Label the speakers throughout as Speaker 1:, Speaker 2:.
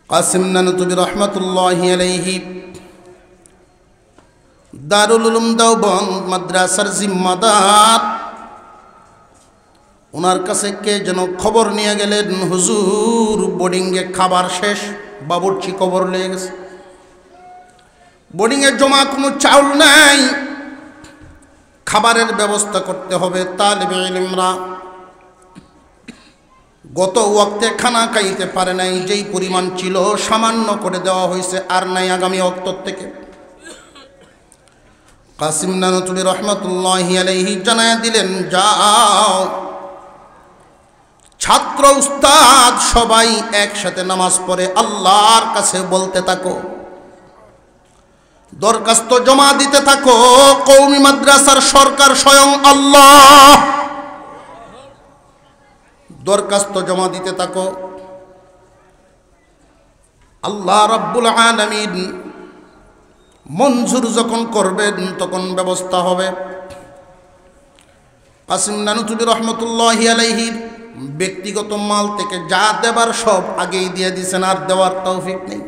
Speaker 1: কাসিম নানুতুবি রহমতুল্লাহি আলাইহি দারুল উলুম দেওবন্দ মাদ্রাসার জিম্মাদার। ওনার কাছে কে যেন খবর নিয়ে গেলেন, হুজুর বোর্ডিংয়ে খাবার শেষ, বাবুর্চি খবর লেগে গেছে, বোর্ডিংয়ে জমা কোনো চাউল নাই, খাবারের ব্যবস্থা করতে হবে। তালিবে ইলমরা গত ওয়াক্তে খানা খাইতে পারে নাই, যেই পরিমাণ ছিল সামান্য করে দেওয়া হয়েছে, আর নাই আগামী ওয়াক্ত থেকে। কাসিম নানুতুবি রহমতুল্লাহি আলাইহি জানায়া দিলেন, যাও ছাত্র উস্তাদ সবাই একসাথে নামাজ পড়ে আল্লাহর কাছে বলতে থাকো, দরখাস্ত জমা দিতে থাকো। কওমি মাদ্রাসার সরকার স্বয়ং আল্লাহ, দরখাস্ত জমা দিতে থাকো। আল্লাহ রাব্বুল আলামিন মঞ্জুর যখন করবেন তখন ব্যবস্থা হবে। কাসিম নানুতুবি রহমতুল্লাহি আলাইহি ব্যক্তিগত মাল থেকে যা দেবার সব আগেই দিয়ে দিয়েছেন, আর দেওয়ার তৌফিক নেই।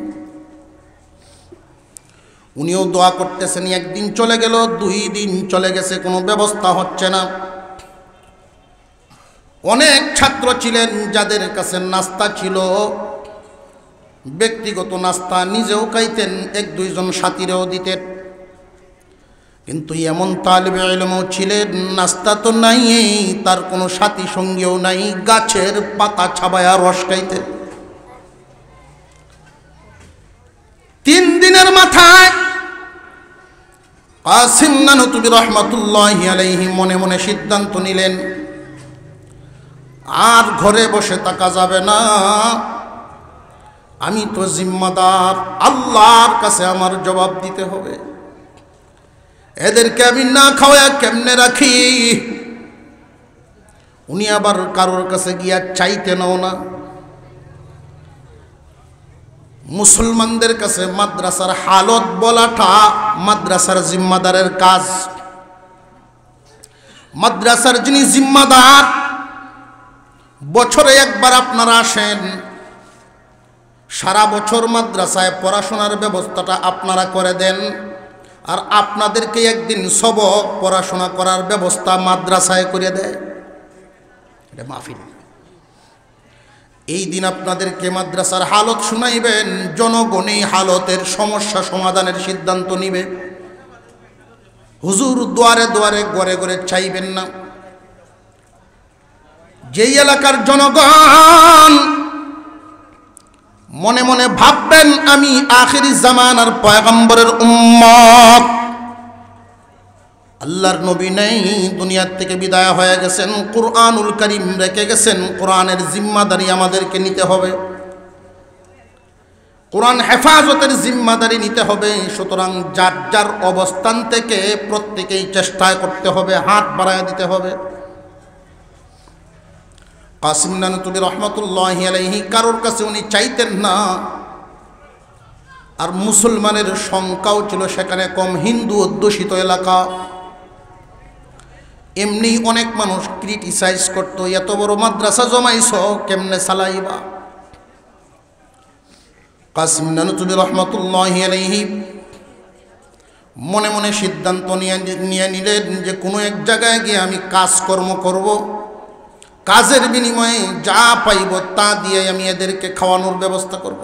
Speaker 1: উনিও দোয়া করতেছেন, একদিন চলে গেল, 2 দিন চলে গেছে, কোনো ব্যবস্থা হচ্ছে না। অনেক ছাত্র ছিলেন যাদের কাছে নাস্তা ছিল, ব্যক্তিগত নাস্তা নিজেও খাইতেন, 1-2 জন সাথীরেও দিতেন। কিন্তু এমন তালিবে ইলমও ছিলেন, নাস্তা তো নাই, তার কোনো সাথী সঙ্গীও নাই, গাছের পাতা ছাবায়া রস খাইতেন। 3 দিনের মাথায় কাসিম নানুতুবি রহমতুল্লাহি আলাইহি মনে মনে সিদ্ধান্ত নিলেন, আর ঘরে বসে থাকা যাবে না, আমি তো জিম্মাদার, আল্লাহর কাছে আমার জবাব দিতে হবে। এদেরকে আমি না খাওয়া কেমনে রাখি? উনি আবার কারোর কাছে গিয়া চাইতেনও না। মুসলমানদের কাছে মাদ্রাসার হালত বলাটা মাদ্রাসার জিম্মাদারের কাজ। মাদ্রাসার যিনি জিম্মাদার, বছরে একবার আপনারা আসেন, সারা বছর মাদ্রাসায় পড়াশোনার ব্যবস্থাটা আপনারা করে দেন, আর আপনাদেরকে একদিন সবক পড়াশোনা করার ব্যবস্থা মাদ্রাসায় করে দেয়। এটা মাহফিল। এই দিন আপনাদেরকে মাদ্রাসার হালত শুনাইবেন, জনগণ এই হালতের সমস্যা সমাধানের সিদ্ধান্ত নিবে। হুজুর দুয়ারে দুয়ারে ঘরে ঘরে চাইবেন না। যেই এলাকার জনগণ মনে মনে ভাববেন আমি আখিরি জামানার পয়গম্বরের উম্মত, আল্লাহর নবী নেই, দুনিয়ার থেকে বিদায় হয়ে গেছেন, কুরআনুল কারীম রেখে গেছেন, কোরআনের জিম্মাদারি আমাদেরকে নিতে হবে, কোরআন হেফাজতের জিম্মাদারি নিতে হবে। সুতরাং যার যার অবস্থান থেকে প্রত্যেকেই চেষ্টা করতে হবে, হাত বাড়ায় দিতে হবে। কাসিম নানুতুবি রহমতুল্লাহি আলাইহি কারোর কাছে উনি চাইতেন না, আর মুসলমানের সংখ্যাও ছিল সেখানে কম, হিন্দু অধ্যুষিত এলাকা। এমনি অনেক মানুষ ক্রিটিসাইজ করতো, এত বড় মাদ্রাসা জমাইছ কেমনে চালাইবা? কাসিম নানুতুবি রহমতুল্লাহি আলাইহি মনে মনে সিদ্ধান্ত নিয়ে নিলেন যে কোনো এক জায়গায় গিয়ে আমি কাজকর্ম করব, কাজের বিনিময়ে যা পাইব তা দিয়ে আমি এদেরকে খাওয়ানোর ব্যবস্থা করব।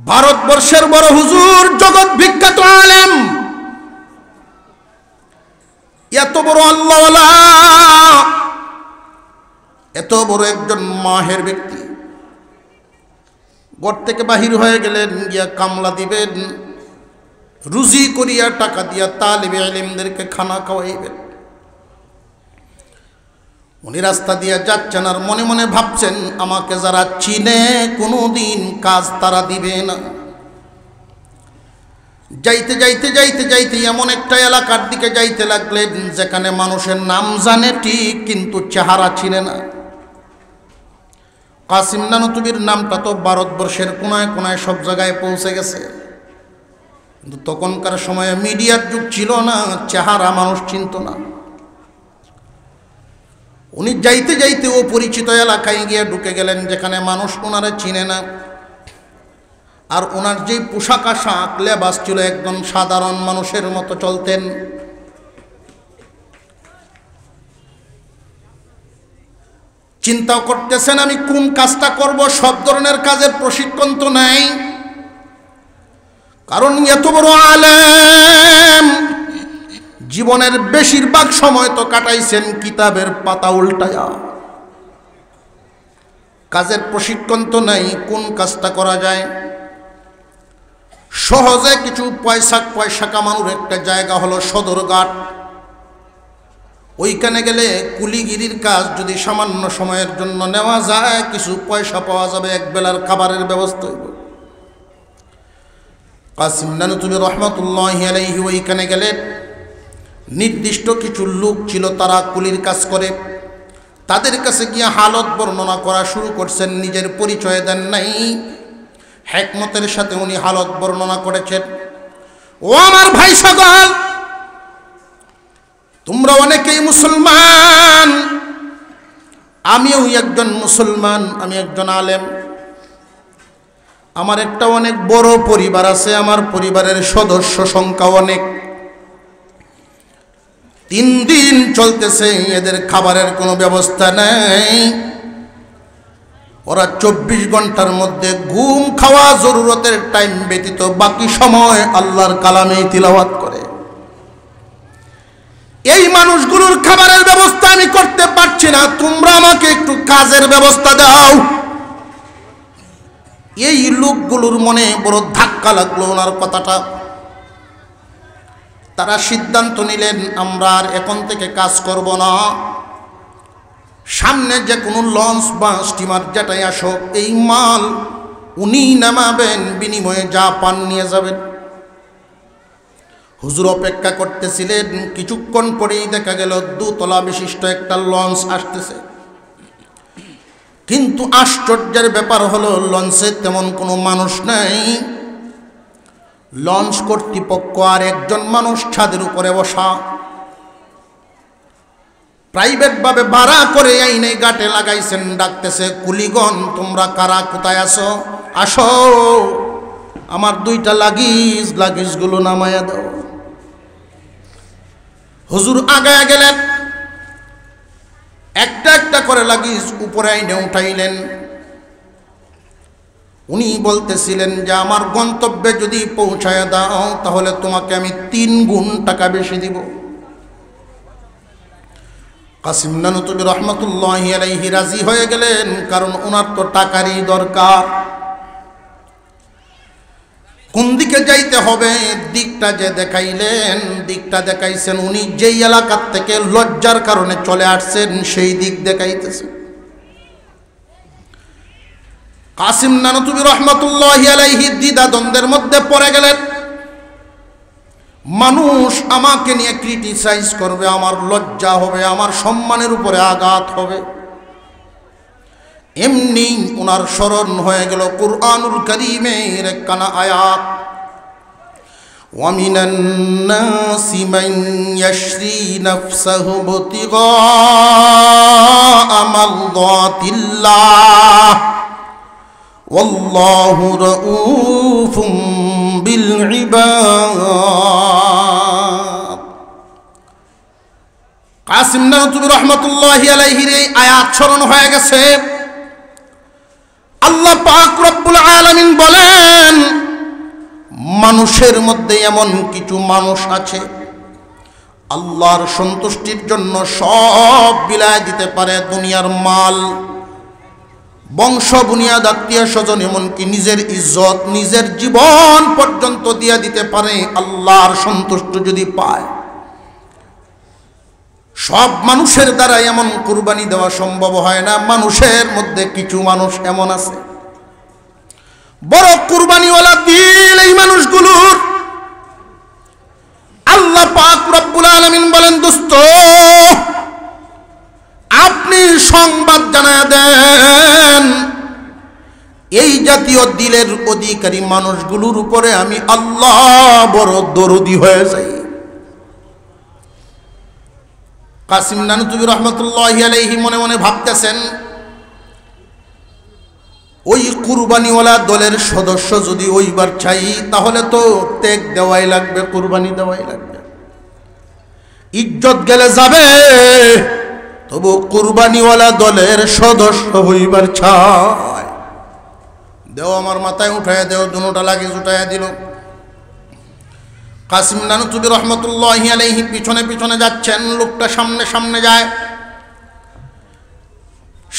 Speaker 1: ভারতবর্ষের বড় হুজুর, জগৎ বিখ্যাত আলেম, এত বড় আল্লাহওয়ালা, এত বড় একজন মাহের ব্যক্তি, ঘর থেকে বাহির হয়ে গেলেন, গিয়া কামলা দিবেন, রুজি করিয়া টাকা দিয়া তালিবে ইলমদেরকে খানা খাওয়াইবেন। উনি রাস্তা দিয়ে যাচ্ছেন আর মনে মনে ভাবছেন, আমাকে যারা চিনে কোনোদিন কাজ তারা দিবে না। যাইতে যাইতে যাইতে যাইতে এমন একটা এলাকার দিকে যাইতে লাগলেন যেখানে মানুষের নাম জানে ঠিক, কিন্তু চেহারা চিনে না। কাসিম নানুতুবির নামটা তো ভারতবর্ষের কোনায় কোনায় সব জায়গায় পৌঁছে গেছে, কিন্তু তখনকার সময়ে মিডিয়ার যুগ ছিল না, চেহারা মানুষ চিনত না। উনি যাইতে যাইতে ও পরিচিত এলাকায় গিয়ে ঢুকে গেলেন যেখানে মানুষ ওনারে চিনে না। আর ওনার যে পোশাক আশাক লেবাস ছিল একদম সাধারণ মানুষের মতো চলতেন। চিন্তা করতেছেন আমি কোন কাজটা করব, সব ধরনের কাজের প্রশিক্ষণ তো নাই, কারণ এত বড় আলেম জীবনের বেশিরভাগ সময় তো কাটাইছেন কিতাবের পাতা উল্টায়া, কাজের প্রশিক্ষণ তো নাই, কোন কাজটা করা যায়। সহজে কিছু পয়সা কামানোর একটা জায়গা হলো সদরঘাট। ওইখানে গেলে কুলিগিরির কাজ যদি সামান্য সময়ের জন্য নেওয়া যায়, কিছু পয়সা পাওয়া যাবে, এক বেলার খাবারের ব্যবস্থা হইব। কাসিম নানুতুবি রহমতুল্লাহি আলাইহি ওইখানে গেলেন। নির্দিষ্ট কিছু লোক ছিল তারা কুলির কাজ করে, তাদের কাছে গিয়ে হালত বর্ণনা করা শুরু করছেন। নিজের পরিচয় দেন নাই, হিকমতের সাথে উনি হালত বর্ণনা করেছেন। ও আমার ভাই সকল, তোমরা অনেকেই মুসলমান, আমিও একজন মুসলমান, আমি একজন আলেম। আমার একটা অনেক বড় পরিবার আছে, আমার পরিবারের সদস্য সংখ্যা অনেক। 3 দিন চলতেছে, এদের খাবারের কোনো ব্যবস্থা নেই। ওরা 24 ঘন্টার মধ্যে ঘুম খাওয়া জরুরতের টাইম ব্যতীত বাকি সময় আল্লাহর কালামে তিলাওয়াত করে। এই মানুষগুলোর খাবারের ব্যবস্থা আমি করতে পারছি না, তোমরা আমাকে একটু কাজের ব্যবস্থা দাও। এই লোকগুলোর মনে বড় ধাক্কা লাগলো ওনার কথাটা। তারা সিদ্ধান্ত নিলেন আমরা আর এখন থেকে কাজ করব না, সামনে যে কোনো লঞ্চ বা স্টিমার যেটাই আসুক, এই মাল উনি নামাবেন, বিনিময়ে যা পান নিয়ে যাবেন। হুজুর অপেক্ষা করতেছিলেন। কিছুক্ষণ পরেই দেখা গেল 2 তলা বিশিষ্ট একটা লঞ্চ আসতেছে। কিন্তু আশ্চর্যের ব্যাপার হলো লঞ্চে তেমন কোনো মানুষ নাই। লঞ্চ কর্তৃপক্ষ আর একজন মানুষ ছাদের উপরে বসা, প্রাইভেট ভাবে ভাড়া করে আইনে গাটে লাগাইছেন। ডাকতেছে, কুলিগণ তোমরা কারা, কোথায় আসো, আসো, আমার 2টা লাগেজগুলো নামায়া দাও। হুজুর আগায় গেলেন, একটা একটা করে লাগেজ উপরে আইনে উঠাইলেন। উনি বলতেছিলেন যে আমার গন্তব্যে যদি পৌঁছায় দাও তাহলে তোমাকে আমি 3 গুণ টাকা বেশি দিব। কাসিম নানুতুবি রহমতুল্লাহি আলাইহি রাজি হয়ে গেলেন, কারণ ওনার তো টাকারই দরকার। কোন দিকে যাইতে হবে দিকটা যে দেখাইলেন, দিকটা দেখাইছেন উনি যেই এলাকার থেকে লজ্জার কারণে চলে আসছেন সেই দিক দেখাইতেছেন। কাসিম নানুতুবি রহমতুল্লাহি আলাইহি দ্বিধাদ্বন্দ্বের মধ্যে পড়ে গেলেন। মানুষ আমাকে নিয়ে ক্রিটিসাইজ করবে, আমার লজ্জা হবে, আমার সম্মানের উপরে আঘাত হবে। এমনি ওনার স্মরণ হয়ে গেল কুরআনুল কারীমের একখানা আয়াত, وَمِنَ النَّاسِ مَن يَشْرِي نَفْسَهُ ابْتِغَاءَ مَرْضَاتِ اللَّهِ وَاللَّهُ رَءُوفٌ بِالْعِبَادِ। কাসিম নানুতুবি রহমতুল্লাহি আলাইহির এই আয়াত স্মরণ হয়ে গেছে। আল্লাহ পাক রব্বুল আলামিন বলেন, মানুষের মধ্যে এমন কিছু মানুষ আছে আল্লাহর সন্তুষ্টির জন্য সব বিলায় দিতে পারে, দুনিয়ার মাল, বংশ বুনিয়াদ, আত্মীয় স্বজন, এমনকি নিজের ইজ্জত, নিজের জীবন পর্যন্ত দিয়ে দিতে পারে আল্লাহর সন্তুষ্টি যদি পায়। সব মানুষের দ্বারা এমন কুরবানি দেওয়া সম্ভব হয় না। মানুষের মধ্যে কিছু মানুষ এমন আছে বড় কুরবানিওয়ালা দিল, এই মানুষগুলোর আল্লাহ পাক রব্বুল আলামিন বলেন, দোস্ত আপনি সংবাদ জানায়া দেন এই জাতীয় দিলের অধিকারী মানুষগুলোর উপরে আমি আল্লাহ বড় দরদি হয়ে যাই। কাসিম নানুতুবি রহমতুল্লাহি আলাইহি মনে মনে ভাবতেছেন, ওই কুরবানিওয়ালা দলের সদস্য যদি ওইবার চাই তাহলে তো ত্যাগ দেওয়াই লাগবে, কুরবানি দেওয়াই লাগবে, ইজ্জত গেলে যাবে, তবু কুরবানিওয়ালা দলের সদস্য হইবার চাই। দেও আমার মাথায় উঠায় দেও, দুটা লাগেজ উঠাইয়া দিল। কাসিম নানুতুবি রহমতুল্লাহি আলাইহি পিছনে পিছনে যাচ্ছেন, লোকটা সামনে সামনে যায়।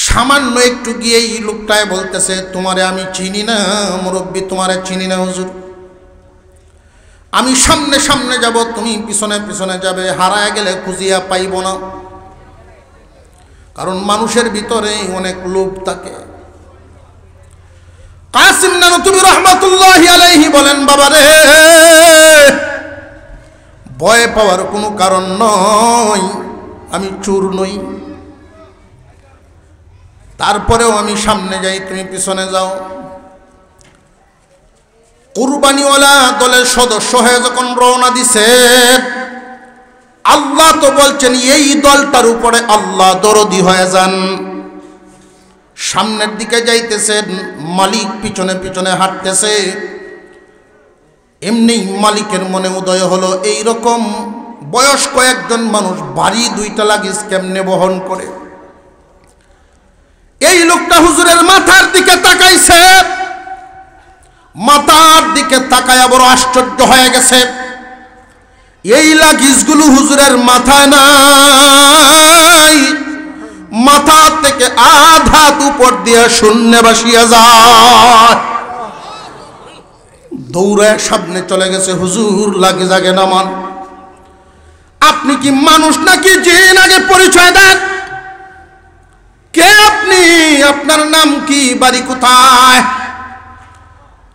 Speaker 1: সামান্য একটু গিয়েই লোকটায় বলতেছে, তোমারে আমি চিনি না মুরব্বী, তোমারে চিনি না হুজুর, আমি সামনে সামনে যাব, তুমি পিছনে পিছনে যাবে, হারায় গেলে খুঁজিয়া পাইব না। কারণ মানুষের ভিতরে অনেক লোভ থাকে। কাসিম নানুতুবি রহমতুল্লাহি আলাইহি বলেন, বাবা রে, ভয় পাওয়ার কোনো কারণ নয়, আমি চোর নই, তারপরেও আমি সামনে যাই, তুমি পিছনে যাও। কুরবানিওয়ালা দলের সদস্য হয়ে যখন রওনা দিছে, আল্লাহ তো বলছেন এই দলটার উপরে আল্লাহ দরদি হয়ে যান। সামনের দিকে যাইতেছেন, মালিক পিছনে পিছনে হাঁটতেছে। এমনি মালিকের মনে উদয় হলো, এই রকম বয়স্ক একজন মানুষ ভারী দুইটা লাগেজ কেমনে বহন করে। এই লোকটা হুজুরের মাথার দিকে তাকাইছে, মাথার দিকে তাকায়া বড় আশ্চর্য হয়ে গেছে। এই লাগেজগুলো হুজুরের মাথায় নাই, মাথা থেকে আধা উপর দিয়ে শূন্যে ভাসিয়া যায়। দৌড়ায় সামনে চলে গেছে, হুজুর লাগেজ আগে নামান। আপনি কি মানুষ নাকি জিন, আগে পরিচয় দেন, কে আপনি, আপনার নাম কি, বাড়ি কোথায়?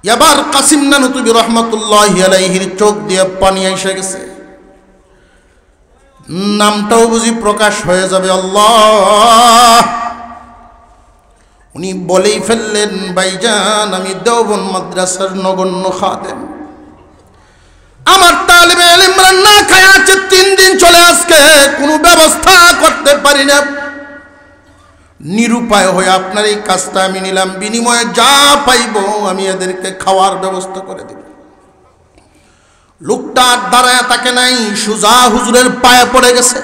Speaker 1: এবার কাসিম নানুতুবি রহমতুল্লাহি আলাইহির চোখ দিয়ে পানি এসে গেছে। নামটাও বুঝি প্রকাশ হয়ে যাবে, আল্লাহ। উনি বলেই ফেললেন, ভাইজান আমি দেওবন্দ মাদ্রাসার নগণ্য খাদেম, আমার তালিবে ইলম না খায় আছে 3 দিন চলে, আজকে কোনো ব্যবস্থা করতে পারি না। নিরুপায় হয়ে আপনার এই কাজটা আমি নিলাম, বিনিময়ে যা পাইব আমি এদেরকে খাওয়ার ব্যবস্থা করে দেব। লোকটা দাঁড়ায় তাকে নাই, সুজা হুজুরের পায়ে পড়ে গেছে,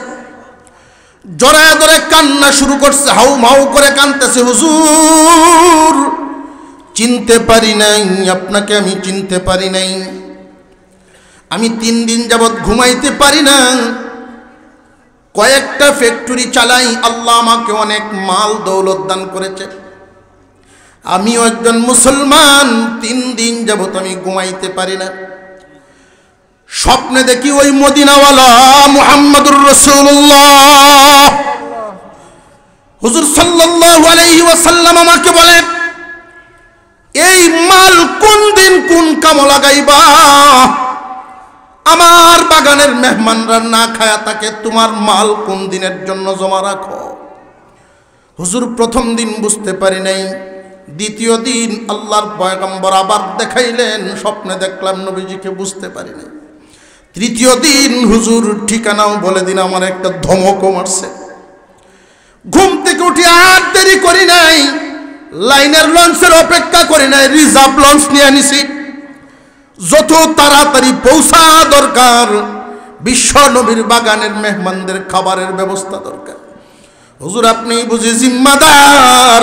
Speaker 1: জড়ায় ধরে কান্না শুরু করছে, হাউ মাউ করে কাঁদতেছে, হুজুর চিনতে পারি নাই আপনাকে, আমি চিনতে পারি নাই, আমি 3 দিন যাবৎ ঘুমাইতে পারি না, কয়েকটা ফ্যাক্টরি চালাই, আল্লাহ আমাকে অনেক মাল দৌলত দান করেছে, আমিও একজন মুসলমান, 3 দিন যাবৎ আমি ঘুমাইতে পারি না। স্বপ্নে দেখি ওই মদিনাওয়ালা মুহাম্মদুর রাসূলুল্লাহ হুজুর সাল্লাল্লাহু আলাইহি ওয়াসাল্লাম আমাকে বলে, এই মাল কোন দিন কোন কামে লাগাইবা, আমার বাগানের মেহমানরা না খায়া থাকে, তোমার মাল কোন দিনের জন্য জমা রাখো। হুজুর প্রথম দিন বুঝতে পারি নাই, দ্বিতীয় দিন আল্লাহর পয়গম্বর আবার দেখাইলেন, স্বপ্নে দেখলাম নবীজিকে, বুঝতে পারি নাই। তৃতীয় দিন হুজুর ঠিকানাও বলে দিন, আমার একটা ধমকও মারছে। ঘুম থেকে উঠে আর দেরি করি নাই, লাইনের লঞ্চের অপেক্ষা করি নাই, রিজার্ভ লঞ্চ নিয়ে নিছি, যত তাড়াতাড়ি পৌঁছা দরকার, বিশ্ব নবীর বাগানের মেহমানদের খাবারের ব্যবস্থা দরকার। হুজুর আপনি বুঝি জিম্মাদার,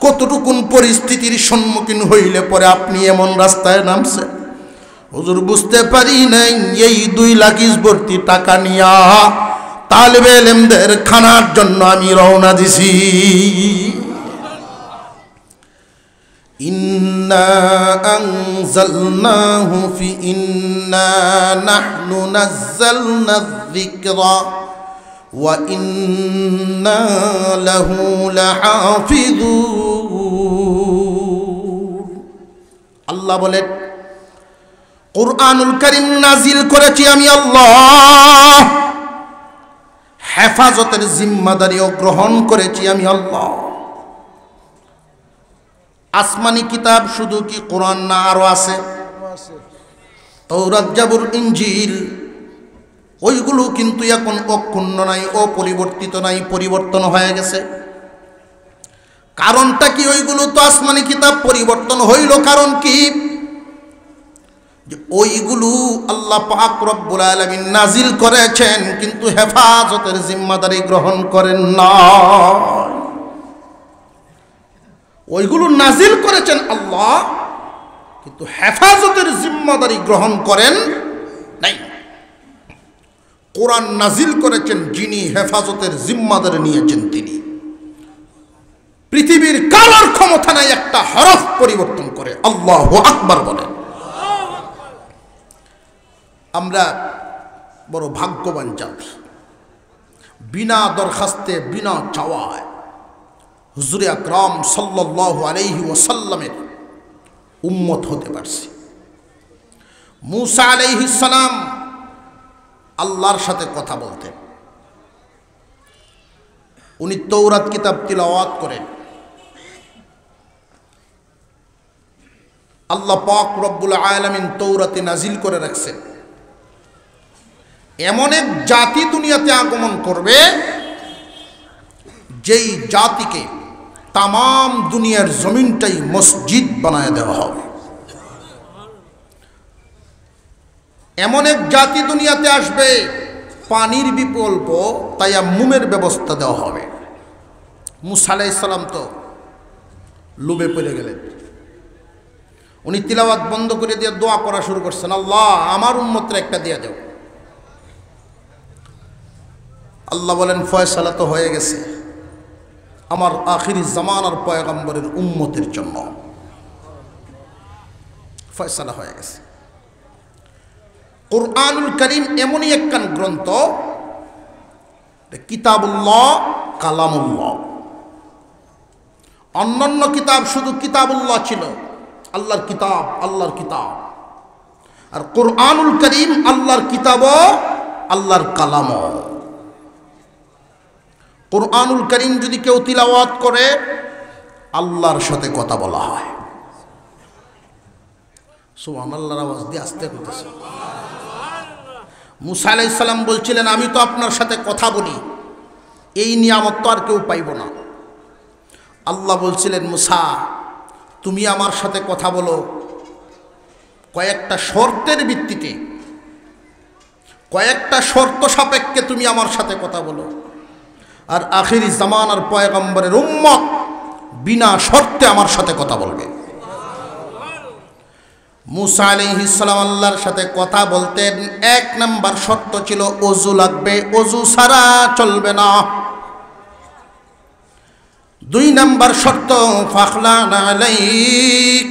Speaker 1: কতটুকুন পরিস্থিতির সম্মুখীন হইলে পরে আপনি এমন রাস্তায় নামছেন? হুজুর বুঝতে পারি নাই, এই 2 লাগেজ ভর্তি টাকা নিয়া তালিবে ইলমদের খানার জন্য আমি রওনা দিছি। ইন্না আনজালনাহু ফি ইন্না নাহনু নাযালনা যিকরা ওয়া ইন্না লাহু লাহাফিযুন। আল্লাহ বলেন, কুরআনুল কারীম নাজিল করেছি আমি আল্লাহ, হেফাজতের জিম্মাদারিও গ্রহণ করেছি আমি আল্লাহ। আসমানি কিতাব শুধু কি কোরআন না, আরো আছে, তাওরাত, জাবুর, ইনজিল, ওইগুলো কিন্তু এখন অক্ষুণ্ণ নাই, অপরিবর্তিত নাই, পরিবর্তন হয়ে গেছে। কারণটা কি? ওইগুলো তো আসমানি কিতাব, পরিবর্তন হইল কারণ কি? যে ওইগুলো আল্লাহ পাক রব্বুল আলামিন নাজিল করেছেন, কিন্তু হেফাজতের জিম্মাদারি গ্রহণ করেন না। ওইগুলো নাজিল করেছেন আল্লাহ, কিন্তু হেফাজতের জিম্মাদারি গ্রহণ করেন নাই। কোরআন নাজিল করেছেন যিনি, হেফাজতের জিম্মাদারি নিয়েছেন তিনি। পৃথিবীর কারোর ক্ষমতা নাই একটা হরফ পরিবর্তন করে। আল্লাহু আকবার বলেন। আমরা বড় ভাগ্যবান জাতি, বিনা দরখাস্তে, বিনা চাওয়ায় হুজুরে আকরাম সাল্লাল্লাহু আলাইহি ওয়াসাল্লামের উম্মত হতে পারছি। মূসা আলাইহিস সালাম আল্লাহর সাথে কথা বলতেন। উনি তৌরাত কিতাব তিলাওয়াত করেন। আল্লাহ পাক রব্বুল আলামিন তৌরাতে নাজিল করে রাখছেন। এমন এক জাতি দুনিয়াতে আগমন করবে যেই জাতিকে তামাম দুনিয়ার জমিনটাই মসজিদ বানায় দেওয়া হবে। এমন এক জাতি দুনিয়াতে আসবে, পানির বিকল্প তায়াম্মুমের ব্যবস্থা দেওয়া হবে। মূসা আলাইহিস সালাম তো লোভে পড়ে গেলেন। উনি তিলাওয়াত বন্ধ করে দিয়ে দোয়া করা শুরু করছেন, আল্লাহ আমার উম্মতরে একটা দিয়ে দাও। আল্লাহ বলেন, ফয়সালা তো হয়ে গেছে আমার আখিরি জামানার পয়গম্বরের উম্মতের জন্য, ফয়সালা হয়ে গেছে। কুরআনুল কারীম এমনই একখান গ্রন্থ, কিতাবুল্লাহ, কালামুল্লাহ। অন্যান্য কিতাব শুধু কিতাবুল্লাহ ছিল, আল্লাহর কিতাব, আল্লাহর কিতাব। আর কুরআনুল কারীম আল্লাহর কিতাবও, আল্লাহর কালামও। কুরআনুল কারীম যদি কেউ তিলাওয়াত করে, আল্লাহর সাথে কথা বলা হয়। সুবহানাল্লাহর আওয়াজ দিয়ে আস্তে করতেছে। মূসা আলাইহিস সালাম বলছিলেন, আমি তো আপনার সাথে কথা বলি, এই নিয়ামত তো আর কেউ পাইব না। আল্লাহ বলছিলেন, মূসা তুমি আমার সাথে কথা বলো কয়েকটা শর্তের ভিত্তিতে, কয়েকটা শর্ত সাপেক্ষে তুমি আমার সাথে কথা বলো। আর আখিরি জামানার পয়গম্বরের উম্মত বিনা শর্তে আমার সাথে কথা বলবে। মূসা আলাইহিস সালাম আল্লাহর সাথে কথা বলতেন। এক নাম্বার শর্ত ছিল ওযু লাগবে, ওযু ছাড়া চলবে না। দুই নাম্বার শর্ত, ফাখলানা আলাইক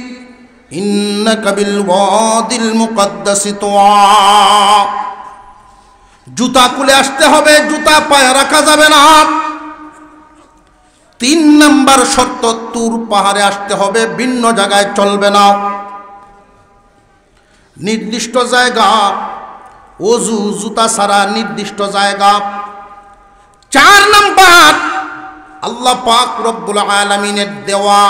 Speaker 1: ইন্নাকা বিল ওয়াদিল মুকদ্দাসি তুয়া, জুতা খুলে আসতে হবে, জুতা পায়ে রাখা যাবে না। তিন নাম্বার শর্ত, তুর পাহাড়ে আসতে হবে, ভিন্ন জায়গায় চলবে না, নির্দিষ্ট জায়গা, ওযু জুতা ছাড়া নির্দিষ্ট জায়গা। চার নাম্বার, আল্লাহ পাক রব্বুল আলামিনের দেওয়া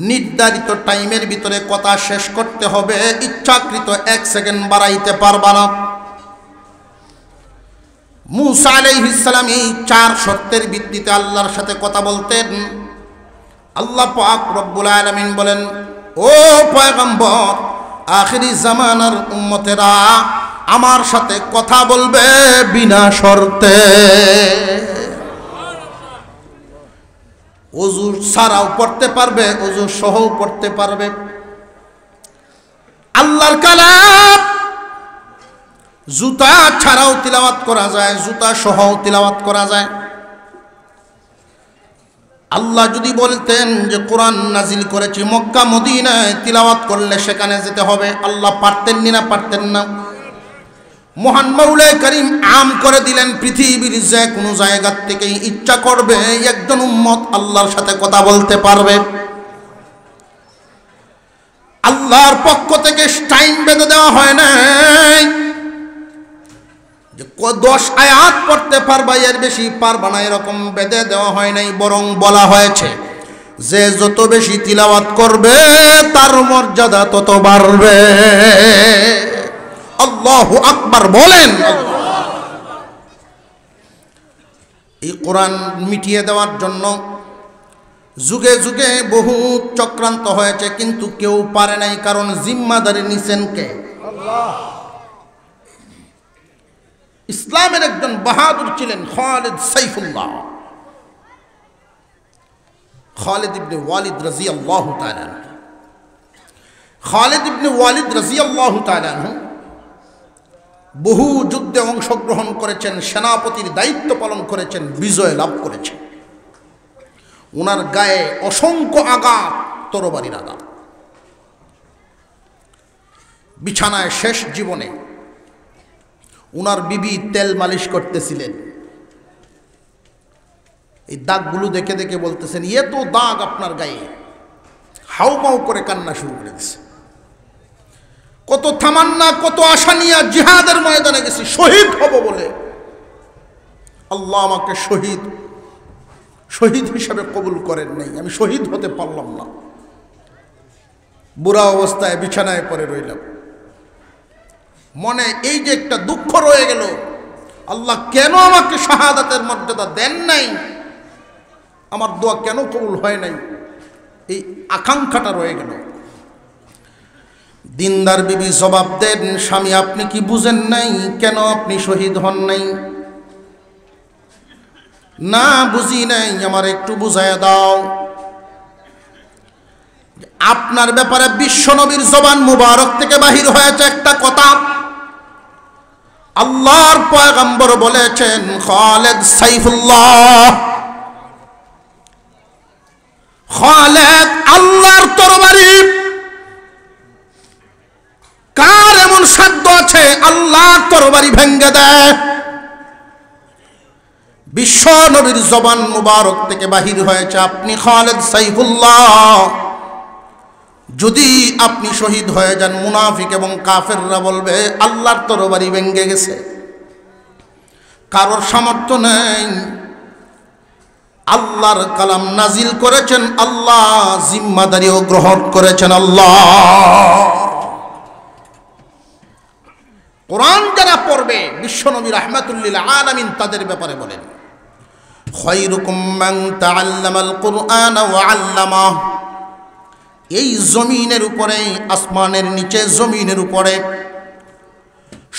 Speaker 1: নির্ধারিত টাইমের ভিতরে কথা শেষ করতে হবে, ইচ্ছাকৃত 1 সেকেন্ড বাড়াইতে পারবা না। মূসা আলাইহিস সালাম এই 4 শর্তের ভিত্তিতে আল্লাহর সাথে কথা বলতেন। আল্লাহ পাক রব্বুল আলামিন বলেন, ও পয়গম্বর, আখিরি জামানার উম্মতেরা আমার সাথে কথা বলবে বিনা শর্তে। ওযু ছাড়াও পড়তে পারবে, ওযু সহও পড়তে পারবে। আল্লাহর কালাম জুতা ছাড়াও তিলাওয়াত করা যায়, জুতা সহও তিলাওয়াত করা যায়। আল্লাহ যদি বলতেন যে কোরআন নাজিল করেছি মক্কা মদিনায়, তিলাওয়াত করলে সেখানে যেতে হবে, আল্লাহ পারতেন না? পারতেন না। মহান মাওলা কারীম আম করে দিলেন, পৃথিবীর যে কোনো জায়গা থেকে ইচ্ছা করবে একজন উম্মত আল্লাহর সাথে কথা বলতে পারবে। আল্লাহর পক্ষ থেকে টাইম বেঁধে দেওয়া হয় নাই যে 10 আয়াত পড়তে পারবা, এর বেশি পারবা না, এরকম বেঁধে দেওয়া হয় নাই। বরং বলা হয়েছে যে যত বেশি তিলাওয়াত করবে তার মর্যাদা তত বাড়বে। আল্লাহু আকবার বলেন। এই কোরআন মিটিয়ে দেওয়ার জন্য যুগে যুগে বহু চক্রান্ত হয়েছে, কিন্তু কেউ পারে নাই, কারণ জিম্মাদারি নিছেন কে? আল্লাহ। ইসলামের একজন বাহাদুর ছিলেন খালিদ সাইফুল্লাহ, খালিদ ইবনে ওয়ালিদ রাদিয়াল্লাহু তাআলা। খালিদ ইবনে ওয়ালিদ রাদিয়াল্লাহু তাআলা বহু যুদ্ধে অংশগ্রহণ করেছেন, সেনাপতির দায়িত্ব পালন করেছেন, বিজয় লাভ করেছেন। ওনার গায়ে অসংখ্য আঘাত, তরবারির আঘাত। বিছানায় শেষ জীবনে ওনার বিবি তেল মালিশ করতেছিলেন। এই দাগগুলো দেখে দেখে বলতেছেন, এ তো দাগ আপনার গায়ে। হাউমাউ করে কান্না শুরু করে দিচ্ছে। কত তামান্না, কত আশা নিয়ে জিহাদের ময়দানে গেছি, শহীদ হব বলে। আল্লাহ আমাকে শহীদ হিসাবে কবুল করেন নাই, আমি শহীদ হতে পারলাম না। বুড়া অবস্থায় বিছানায় পড়ে রইলাম। মনে এই যে একটা দুঃখ রয়ে গেল, আল্লাহ কেন আমাকে শাহাদাতের মর্যাদা দেন নাই, আমার দোয়া কেন কবুল হয় নাই, এই আকাঙ্ক্ষাটা রয়ে গেল। দিনদার বিবি জবাব দেন, স্বামী আপনি কি বুঝেন নাই কেন আপনি শহীদ হন নাই? না বুঝি নাই, আমার একটু বুঝাইয়া দাও। আপনার ব্যাপারে বিশ্বনবীর জবান মুবারক থেকে বাহির হয়েছে একটা কথা, আল্লাহর পয়গম্বর বলেছেন খালিদ সাইফুল্লাহ, খালিদ আল্লাহর তরবারি। কার এমন সাধ্য আছে আল্লাহর তরবারি ভেঙ্গে দেয়? বিশ্ব নবীর জবান মুবারক থেকে বাহির হয়েছে, আপনি খালিদ সাইফুল্লাহ, যদি আপনি শহীদ হয়ে যান, মুনাফিক এবং কাফেররা বলবে আল্লাহর তরবারি ভেঙ্গে গেছে। কারোর সামর্থ্য নেই। আল্লাহর কালাম নাজিল করেছেন আল্লাহ, জিম্মাদারিও গ্রহণ করেছেন আল্লাহ। কোরআন যারা পড়বে, বিশ্বনবী রাহমাতুল লিল আলামিন তাদের ব্যাপারে বলেন, খায়রুকুম মান তাআল্লামাল কুরআন ওয়া আল্লামাহ। এই জমিনের উপরে, আসমানের নিচে জমিনের উপরে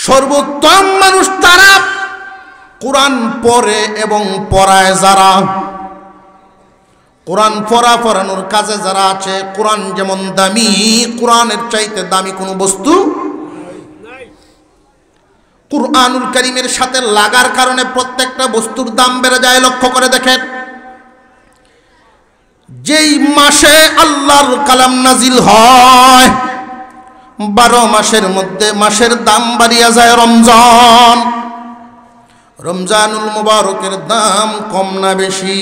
Speaker 1: সর্বোত্তম মানুষ তারা কোরআন পড়ে এবং পড়ায় যারা। কোরআন পড়ানোর কাজে যারা আছে, কোরআন যেমন দামি, কোরআনের চাইতে দামি কোনো বস্তু। কুরআনুল কারীমের সাথে লাগার কারণে প্রত্যেকটা বস্তুর দাম বেড়ে যায়। লক্ষ্য করে দেখেন, যেই মাসে আল্লাহর কালাম নাজিল হয়, 12 মাসের মধ্যে মাসের দাম বাড়িয়া যায় রমজান। রমজানুল মুবারকের দাম কম না বেশি?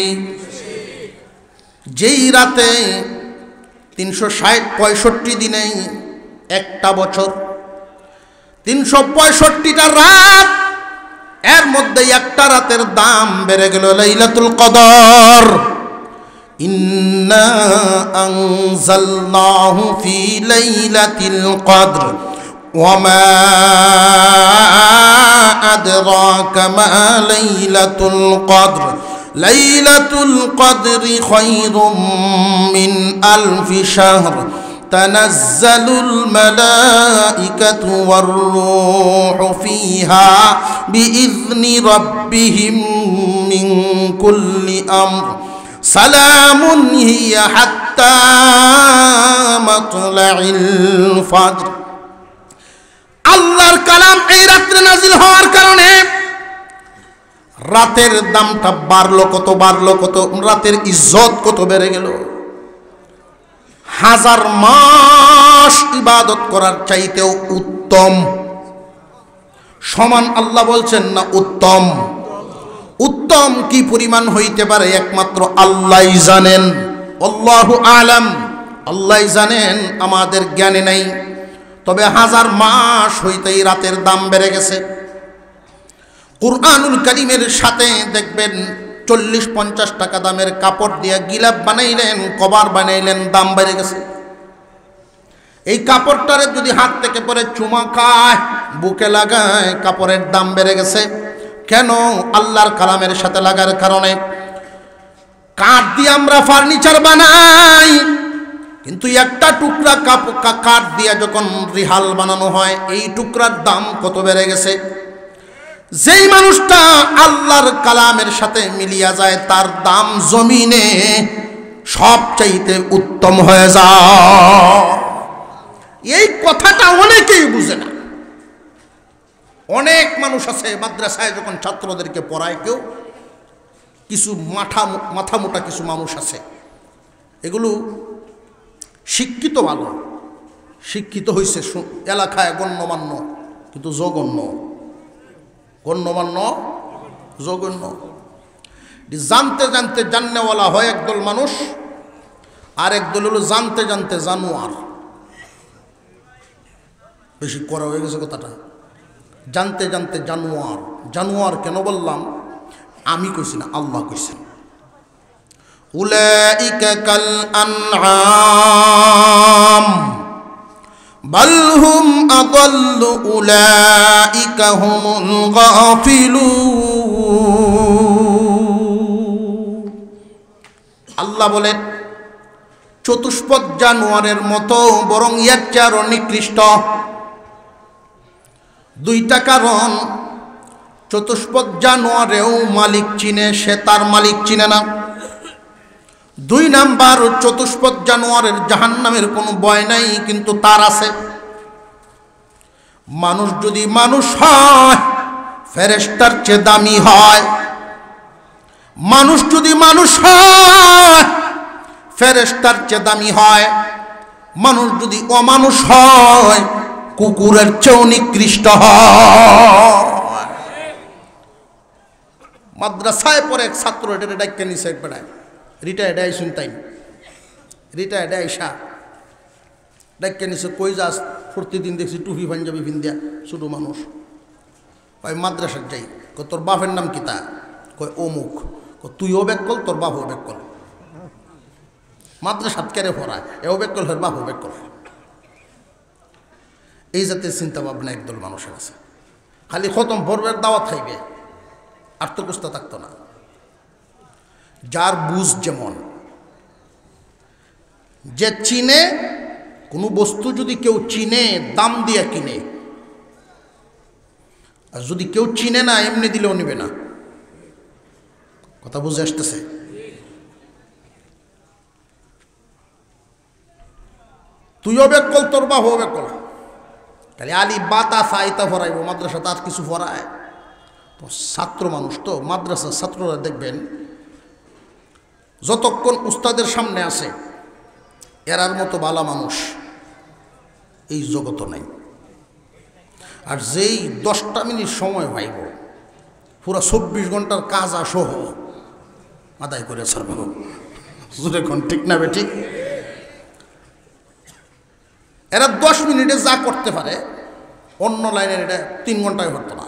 Speaker 1: যেই রাতে 365 দিনেই একটা বছর, 365টা রাত, এর মধ্যে একটা রাতের দাম বেড়ে গেল লাইলাতুল কদর। ইন্না আনজালনাহু ফি লাইলাতিল কদর ওয়া মা আদরাকা মা লাইলাতুল কদর লাইলাতুল কদরি খায়রুম মিন আলফি শাহর তানাজ্জালুল মালাইকাতু ওয়ার রূহু ফিহা বিইذনি রাব্বিহিম মিন কুল্লি আমর সালামুন হিয়া হাত্তা মাতলাইল ফজর। আল্লাহর কালাম এই রাত্রে নাজিল হওয়ার কারণে রাতের দামটা বাড়লো কত, রাতের ইজ্জত কত বেড়ে গেল। 1000 মাস ইবাদত করার চাইতেও উত্তম, সমান আল্লাহ বলছেন না উত্তম। উত্তম কি পরিমাণ হইতে পারে একমাত্র আল্লাহই জানেন। আল্লাহু আলাম, আল্লাহই জানেন, আমাদের জ্ঞানে নাই। তবে 1000 মাস হইতেই রাতের দাম বেড়ে গেছে। কুরআনুল কারীমের সাথে দেখবেন 40-50 টাকা দামের কাপড় দিয়ে গিলাপ বানাইলেন, কভার বানাইলেন, দাম বেড়ে গেছে। এই কাপড়টারে যদি হাত থেকে পরে চুমা খায় বুকে লাগায় কাপড়ের দাম বেড়ে গেছে কেন? আল্লাহর কালামের সাথে লাগার কারণে। কাঠ দিয়ে আমরা ফার্নিচার বানাই, কিন্তু একটা টুকরা কাঠ দিয়ে যখন রিহাল বানানো হয় এই টুকরার দাম কত বেড়ে গেছে। যেই মানুষটা আল্লাহর কালামের সাথে মিলিয়া যায় তার দাম জমিনে সবচাইতে উত্তম হয়ে যায়। এই কথাটা অনেকেই বুঝে না। অনেক মানুষ আছে মাদ্রাসায় যখন ছাত্রদেরকে পড়ায়, কেউ কিছু মাথা মোটা কিছু মানুষ আছে, এগুলো শিক্ষিত ভালো, শিক্ষিত হয়েছে, এলাকায় গণ্যমান্য, কিন্তু জঘন্য, গণ্যমান্য জঘন্য। জানতে জানতে জাননেওয়ালা হয় একদল মানুষ, আর একদল হলো জানতে জানতে জানোয়ার। বেশি করা হয়ে গেছে কথাটা। জানতে জানতে জানোয়ার। জানোয়ার কেন বললাম? আমি কইছি না, আল্লাহ কইছেন। উলাইকা কাল আনআম বাল হুম আদাল্লু উলাইকা হুমুল গাফিলুন। আল্লাহ বলেন চতুষ্পদ জানোয়ারের মতো, বরং এর চেয়ে নিকৃষ্ট। দুইটা কারণ, চতুষ্পদ জানোয়ারেও মালিক চিনে, সে তার মালিক চিনে না। দুই নাম্বার, চতুষ্পদ জানোয়ারের জাহান্নামের কোনো ভয় নাই, কিন্তু তার আছে। মানুষ যদি মানুষ হয় ফেরেশতার চেয়ে দামি হয়। মানুষ যদি মানুষ হয় ফেরেশতার চেয়ে দামি হয়। মানুষ যদি অমানুষ হয় কুকুরের চেয়েও নিকৃষ্ট হয়। মাদ্রাসায় পরে এক ছাত্র এটা ডাক্তার নিছে, একবার রিটায়ার্ড আইসুন, তাই রিটায়ার্ড আইসা ডাক্তার নিছে, কই যাস? প্রতিদিন দেখছি টুপি পাঞ্জাবি পিন্দিয়া, ছোট মানুষ। ওই মাদ্রাসার যাই। তোর বাপের নাম কি? তা কয় অমুক। তুইও ব্যাক কল, তোর বাপও ব্যাক কল। মাদ্রাসাত কেড়ে পড়ায়, এও ব্যাক কল, হয় বাপও ব্যাক কল। এই জাতীয় চিন্তা ভাবনা একদল মানুষের আছে। খালি খতম পর্বের দাওয়াত খাইবে, আর তো কুস্তা থাকতো না। যার বুঝ যেমন, যে চিনে কোনো বস্তু, যদি কেউ চিনে দাম দিয়ে কিনে, আর যদি কেউ চিনে না এমনি দিলেও নিবে না। কথা বুঝে আসতেছে? তুইও বেক কল, তোর বাপও বেক কল। খালি আলি বাতা সাইতা ফরাইব, মাদ্রাসা তার কিছু ফরায়। তো ছাত্র মানুষ তো, মাদ্রাসার ছাত্ররা দেখবেন যতক্ষণ উস্তাদের সামনে আসে এরার মতো বালা মানুষ এই জগত নাই। আর যেই 10টা মিনিট সময় পাইব পুরা 24 ঘন্টার কাজ আসহ আদায় করে ছাড়ব। এখন ঠিক না বে ঠিক? এরা 10 মিনিটে যা করতে পারে অন্য লাইনের এটা 3 ঘন্টায় হতো না।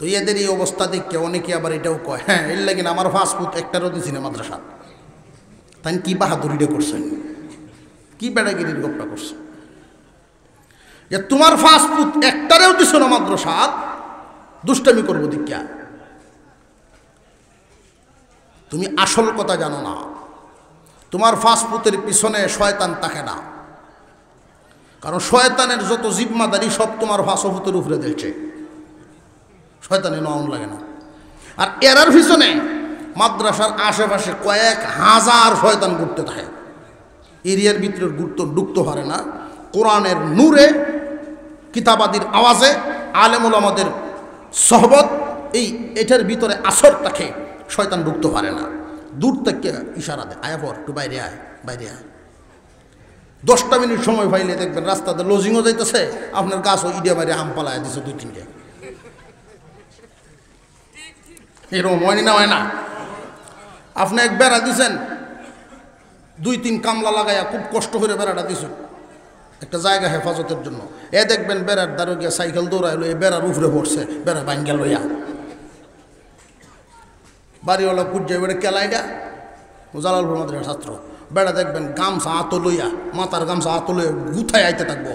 Speaker 1: তো এদের এই অবস্থা দেখে অনেকে আবার এটাও কয়, হ্যাঁ এর লাগে আমার ফাস্টফুড একটারও দিছি না মাদ্রাসা। তাই কি বাহাদুরিটা করছেন, কি বেড়াগিরির গপ্পা করছে যে তোমার ফাস্টফুড একটারেও দিছ না মাদ্রাসা, দুষ্টামি করবো দীক্ষা। তুমি আসল কথা জানো না। তোমার ফাস্টফুডের পিছনে শয়তান থাকে না, কারণ শয়তানের যত জিম্মাদারি সব তোমার ফাস্টফুডের উপরে দিয়েছে। শয়তানি নাউন লাগে না। আর এরার পিছনে মাদ্রাসার আশেপাশে কয়েক হাজার শয়তান ঘুরতে থাকে। এরিয়ার ভিতরে ঢুকতে পারে না। কোরআনের নূরে, কিতাবাদির আওয়াজে, আলেমুল আমাদের সহবত, এটার ভিতরে আসর থাকে, শয়তান ঢুকতে পারে না। দূর থেকে ইশারা দেয়, আয়া পর একটু বাইরে আয়, বাইরে আয়। 10টা মিনিট সময় পাইলে দেখবেন রাস্তাতে লজিংও যাইতেছে, আপনার গাছও ইডিয়া বাইরে আম পালায় দিছে 2-3টে। এরকম হয় না, হয় না? আপনি এক বেড়া দিছেন, 2-3 কামলা লাগাইয়া খুব কষ্ট করে বেড়াটা দিছেন একটা জায়গা হেফাজতের জন্য। এ দেখবেন বেড়ার দ্বারা গিয়া সাইকেল দৌড়াইলো, এ বেড়ার উপরে পড়ছে, বেড়া ভাঙ্গা লইয়া। বাড়িওয়ালা কুজ্জা বেড়ে কেলাইডা, জালালপুর মাদ্রাসার ছাত্র। বেড়া দেখবেন গামছা আতো লইয়া, মাথার গামছা আতো লইয়া গুথায় আইতে থাকবো।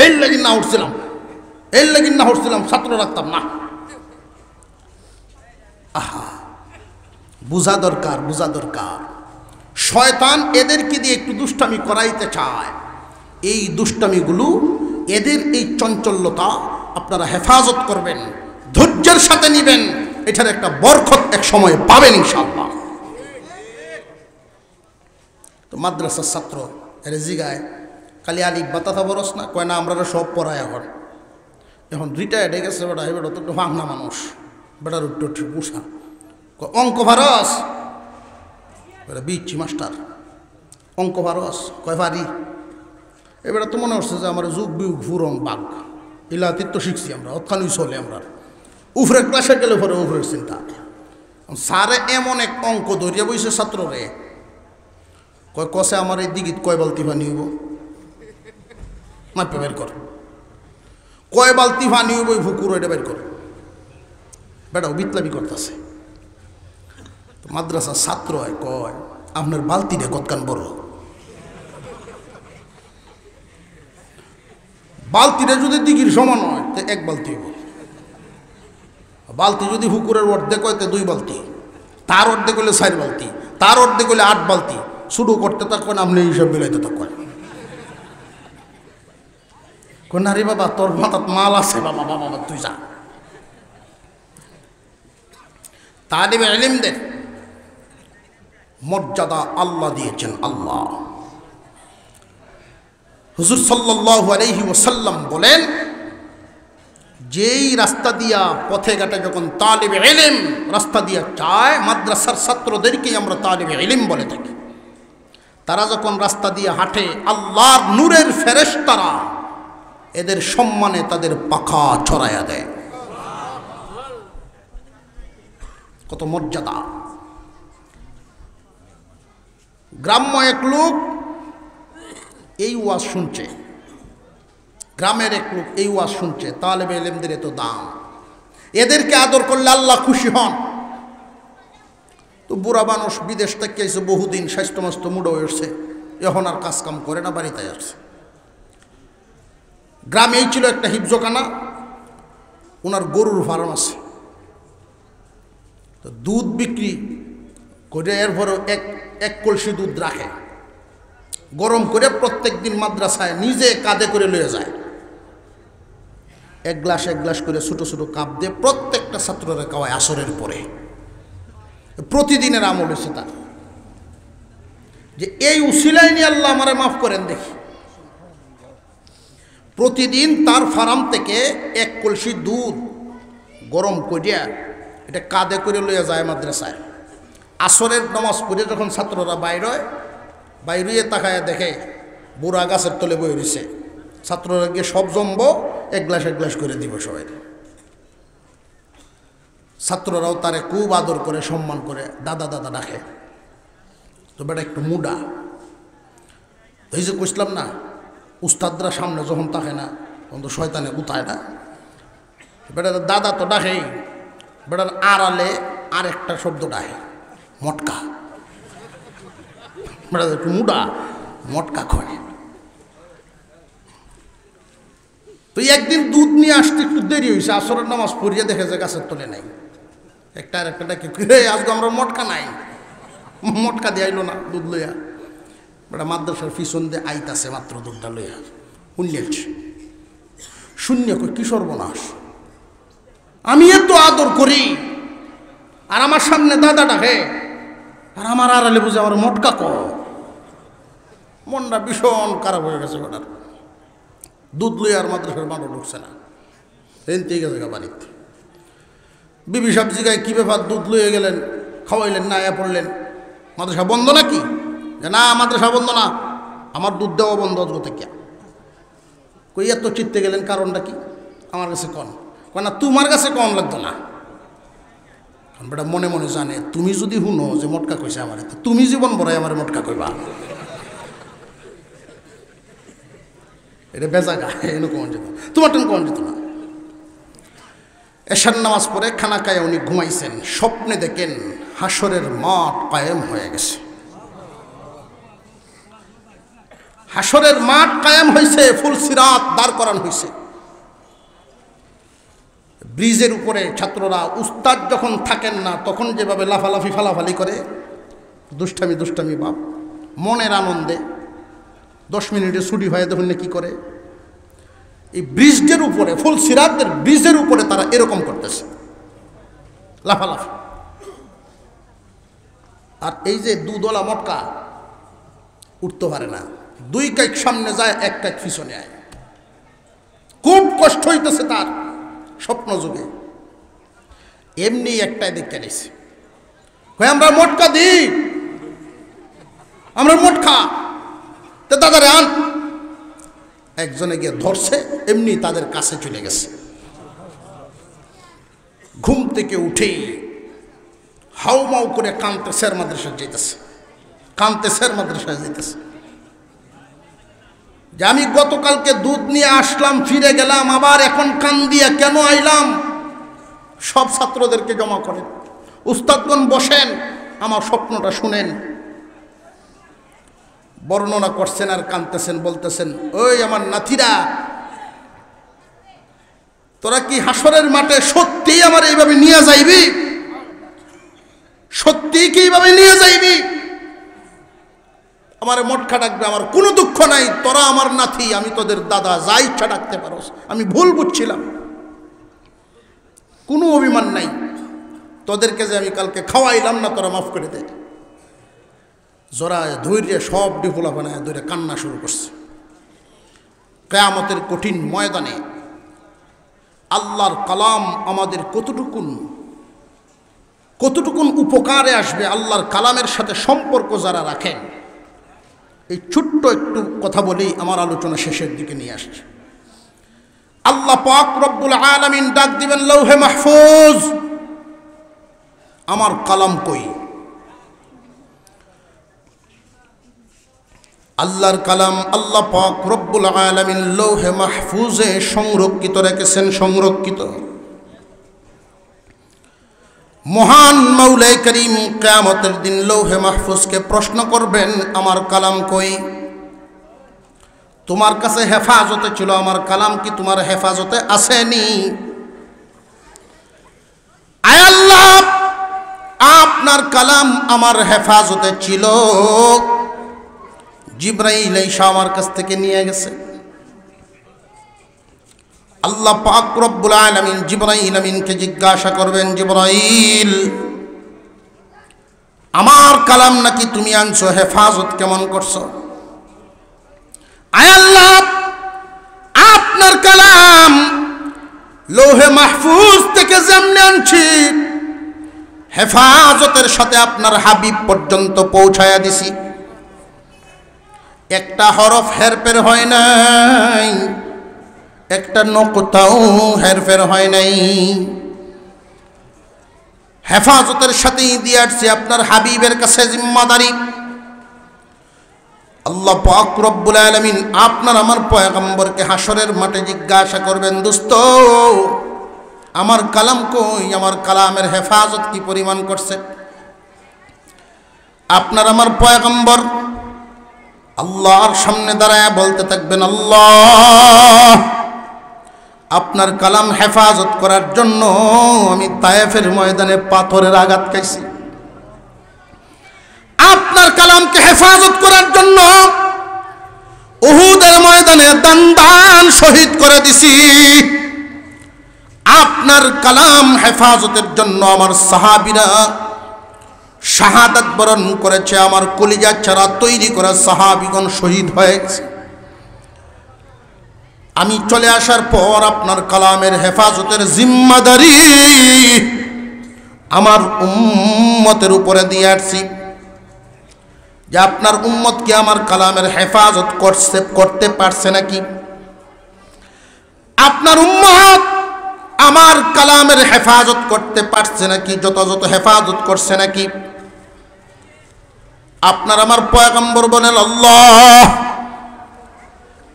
Speaker 1: এই লাগি না উঠছিলাম, এর লাগিন না হচ্ছিলাম, ছাত্র রাখতাম না। আহা, বুঝা দরকার, বুঝা দরকার। শয়তান এদেরকে দিয়ে একটু দুষ্টামি করাইতে চায়। এই দুষ্টামিগুলো, এদের এই চঞ্চলতা আপনারা হেফাজত করবেন, ধৈর্যের সাথে নিবেন। এটার একটা বরকত এক সময় পাবেন ইনশাআল্লাহ। তো মাদ্রাসার ছাত্র এরে জিগায়, খালি আলিফ বা তাতা বরস না? কয় না, আমরা সব পড়ায় এখন রিটায়ার্ড হয়ে গেছে বেটা, এবার তো একটু ভাঙনা মানুষ, বেটার উঠে উষা অঙ্ক ভারস, বিচ্ছি মাস্টার অঙ্ক ভারস, কয় ভারি। এবার তো মনে হচ্ছে যে আমার যুগ বিয়োগ ফুরং বাঘ ইলাতির তো শিখছি আমরা, অতখানি চলে আমরা। উফরে ক্লাসে গেলে পরে উফরের চিন্তা। স্যারে এমন এক অঙ্ক ধরিয়া বইছে ছাত্ররে, কয় কষে আমার এই দিঘিত কয় বালতি পানি হইব, মাপে বের কর। কয় বালতি পানি হইব এই ফুকুর, এটা বের কর। বেটাও বিপ্লবী করতেছে। মাদ্রাসার ছাত্র হয়, কয় আপনার বালতিটা কতখান বড়? বালতিটা যদি দিঘির সমান হয় তো এক বালতি হইব, বালতি যদি হুকুরের অর্ধেক হয় তো 2 বালতি, তার অর্ধেক হইলে 4 বালতি, তার অর্ধেক হইলে 8 বালতি। শুরু করতে থাকেন, আপনি হিসাব মিলাইতে থাকেন। না রে বাবা, তোর মাথাত মাল আছে বাবা, বাবা তুই যা। তালিবে ইলমদের মর্যাদা আল্লাহ দিয়েছেন। আল্লাহ, হুজুর সাল্লাল্লাহু আলাইহি ওয়াসাল্লাম বলেন, যেই রাস্তা দিয়া পথে ঘাটে যখন তালিবে ইলম রাস্তা দিয়া যায়, মাদ্রাসার ছাত্রদেরকেই আমরা তালিবে ইলম বলে থাকি। তারা যখন রাস্তা দিয়ে হাঁটে, আল্লাহর নূরের ফেরেশতারা এদের সম্মানে তাদের পাখা ছড়াইয়া দেয়। কত মর্যাদা। গ্রাম্য এক লোক এই ওয়াজ শুনছে, গ্রামের এক লোক এই ওয়াজ শুনছে, তালেবে ইলমদের এত দাম, এদেরকে আদর করলে আল্লাহ খুশি হন। তো বুড়া মানুষ বিদেশ থেকে এসে বহুদিন স্বাস্থ্য মস্ত মুড়ো হয়েছে, এখন আর কাজ কাম করে না, বাড়িতে আসছে। গ্রামেই ছিল একটা হিফজখানা, ওনার গরুর ফার্ম আছে। তো দুধ বিক্রি করে এরপরে এক কলসি দুধ রাখে, গরম করে প্রত্যেক দিন মাদ্রাসায় নিজে কাঁধে করে লয়ে যায়। এক গ্লাস করে ছোটো ছোটো কাপ দিয়ে প্রত্যেকটা ছাত্ররা খাওয়ায় আসরের পরে। প্রতিদিনের আমল হয়েছে তার, যে এই উসিলাই নিয়ে আল্লাহ আমারে মাফ করেন দেখি। প্রতিদিন তার ফার্ম থেকে এক কলসি দুধ গরম করিয়া এটা কাঁধে করে লইয়া যায় মাদ্রাসায়। আসরের নামাজ পড়ে যখন ছাত্ররা বাইরে তাকায় দেখে বুড়া গাছের তলে বই রয়েছে, ছাত্ররা গিয়ে সব জমবো, এক গ্লাস করে দিব সবাই। ছাত্ররাও তারে খুব আদর করে সম্মান করে দাদা দাদা ডাকে। তো বেটা একটু মুডা, এই যে কইসলাম না, উস্তাদরা সামনে যখন থাকে না তখন তো শয়তানে গুতায় না। বেটার দাদা তো ডাকেই, বেটার আড়ালে আরেকটা শব্দ ডাকে, মটকা। বেটা একটু মুডা, মটকা খয়। তো একদিন দুধ নিয়ে আসতে একটু দেরি হয়েছে, আসরের নামাজ পড়িয়ে দেখে যে গাছের তলে নাই। একটা আরেকটা ডাকে, আজকে আমরা মটকা নাই, মটকা দিয়ে আইলো না দুধ লইয়া। বেটা মাদ্রাসার পিছন দিয়ে আইতাছে মাত্র দুধটা লইয়া, শুনিয়েছে। শূন্য কই, কি সর্বনাশ, আমি এত আদর করি আর আমার সামনে দাদা ডাকে, আর আমার আড়ালে বুঝে আমার মটকা ক। মনটা ভীষণ খারাপ হয়ে গেছে বেটার। দুধ লইয়া আর মাদ্রাসার মাঠও ঢুকছে না, এনতেই গেছে বাড়িতে। বিবি সাহেব জিগায়, কি ব্যাপার, দুধ লইয়ে গেলেন, খাওয়াইলেন না, এ পড়লেন, মাদ্রাসা বন্ধ নাকি? যে না, মাদ্রাসা বন্ধ না, আমার দুধ দেওয়া বন্ধ আজকে থেকে। কই এত চিত্তে গেলেন, কারণটা কি? আমার কাছে কন। না, তোমার কাছে কন লাগতো না। কারণ বেটা মনে মনে জানে, তুমি যদি শুনো যে মটকা কইছে আমার, তুমি জীবন ভরাই আমার মটকা কইবা। এটা বেজাগা, এনে কমন যেত, তোমার টেন কমন যেত না। এশার নামাজ পড়ে খানা খায় উনি ঘুমাইছেন, স্বপ্নে দেখেন হাসরের মাঠ কায়েম হয়ে গেছে। হাসরের মাঠ কায়েম হয়েছে, ফুল সিরাত দাঁড় করানো হয়েছে। ব্রিজের উপরে ছাত্ররা উস্তাদ যখন থাকেন না তখন যেভাবে লাফালাফি ফালাফালি করে, দুষ্টামি দুষ্টামি বাপ, মনের আনন্দে 10 মিনিটে ছুটি হয় তখন কি করে, এই ব্রিজের উপরে, ফুল সিরাতের ব্রিজের উপরে তারা এরকম করতেছে লাফালাফি। আর এই যে দুদলা মটকা উঠতে পারে না, 2 কাইক সামনে যায় 1 কাইক পিছনে আয়, খুব কষ্ট হইতেছে তার স্বপ্ন যুগে। এমনি একটাই দেখতে নিছে, আমরা মটকা দিই, আমরা মটকা তো দাদারে আন। একজনে গিয়ে ধরছে, এমনি তাদের কাছে চলে গেছে। ঘুম থেকে উঠে হাউমাউ করে কানতেছের মাদ্রাসায় যেতেছে, কানতেছের মাদ্রাসায় যেতেছে যে আমি গতকালকে দুধ নিয়ে আসলাম, ফিরে গেলাম, আবার এখন কান দিয়া কেন আইলাম। সব ছাত্রদেরকে জমা করেন, উস্তাদগণ বসেন, আমার স্বপ্নটা শুনেন। বর্ণনা করছেন আর কানতেছেন, বলতেছেন, ওই আমার নাতিরা, তোরা কি হাসরের মাঠে সত্যিই আমার এইভাবে নিয়ে যাইবি? সত্যি কি এইভাবে নিয়ে যাইবি? আমার মটকা ডাকবে, আমার কোনো দুঃখ নাই, তোরা আমার নাতি, আমি তোদের দাদা, যা ইচ্ছা ডাকতে পারোস, আমি ভুল বুঝছিলাম, কোনো অভিমান নাই, তোদেরকে যে আমি কালকে খাওয়াইলাম না, তোরা মাফ করে দে। জোড়ায় ধৈর্য সব ডিফুলা বানায় ধরে কান্না শুরু করছে। কিয়ামতের কঠিন ময়দানে আল্লাহর কালাম আমাদের কতটুকুন উপকারে আসবে, আল্লাহর কালামের সাথে সম্পর্ক যারা রাখেন। এই ছোট্ট একটু কথা বলেই আমার আলোচনা শেষের দিকে নিয়ে আসছে। আল্লাহ পাক রব্বুল আলামিন ডাক দিবেন, লৌহে মাহফুজ, আমার কালাম কই? আল্লাহর কালাম আল্লাহ পাক রব্বুল আলামিন লৌহে মাহফুজে সংরক্ষিত রেখেছেন, সংরক্ষিত। মহান মাওলাই করিম কিয়ামতের দিন লৌহে মাহফুজকে প্রশ্ন করবেন, আমার কালাম কই? তোমার কাছে হেফাজতে ছিল, আমার কালাম কি তোমার হেফাজতে আসেনি? আয় আল্লাহ, আপনার কালাম আমার হেফাজতে ছিল, জিবরাইল এসে আমার কাছ থেকে নিয়ে গেছে। আল্লাহ পাক রব্বুল আলামিন জিবরাইল আমিনকে জিজ্ঞাসা করবেন, জিবরাইল, আমার কালাম নাকি তুমি আনছো, হেফাজত কেমন করছো? আয় আল্লাহ, আপনার কালাম লৌহে মাহফুজ থেকে যেমনি আনছি, হেফাজতের সাথে আপনার হাবিব পর্যন্ত পৌঁছায়া দিছি, একটা হরফ হেরফের হয় নাই, একটা নকতাও হেরফের হয় নাই, হেফাজতের সাথেই দিয়ে আসছে আপনার হাবিবের কাছে জিম্মাদারি। আল্লাহ পাক রব্বুল আলামিন আপনার আমার পয়গম্বরকে হাসরের মাঠে জিজ্ঞাসা করবেন, দোস্ত, আমার কালাম কই? আমার কালামের হেফাজত কি পরিমাণ করছে? আপনার আমার পয়গম্বর আল্লাহর সামনে দাঁড়ায় বলতে থাকবেন, আল্লাহ, আপনার কালাম হেফাজত করার জন্য আমি তায়েফের ময়দানে পাথরের আঘাত খাইছি, আপনার কালামকে হেফাজত করার জন্য উহুদের ময়দানে দান শহীদ করে দিছি, আপনার কালাম হেফাজতের জন্য আমার সাহাবীরা শাহাদাত বরণ করেছে, আমার কলিজা ছাড়া তৈরি করা সাহাবীগণ শহীদ হয়ে গেছে। আমি চলে আসার পর আপনার কালামের হেফাজতের জিম্মাদারি আমার উম্মতের উপরে দিয়ে আসছি, যে আপনার উম্মত কি আমার কালামের হেফাজত করতে পারছে নাকি? আপনার উম্মত আমার কালামের হেফাজত করতে পারছে নাকি? যথাযথ হেফাজত করছে নাকি? আপনার আমার পয়গম্বর বলেন, আল্লাহ,